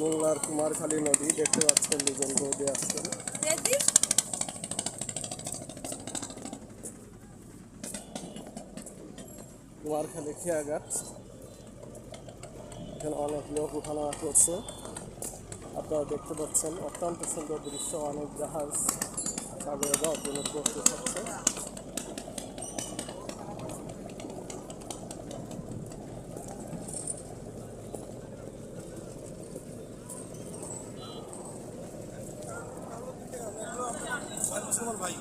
মোংলার কুমারখালী নদী দেখতে পাচ্ছেন, দুজন বৌদি আসছেন। কুমারখালী খেয়াঘাট, এখানে অনেক লোক উঠানামা করছে, আপনারা দেখতে পাচ্ছেন। অত্যন্ত সুন্দর দৃশ্য, অনেক জাহাজ সাগরে যাওয়ার জন্য প্রস্তুত হচ্ছে। ভাই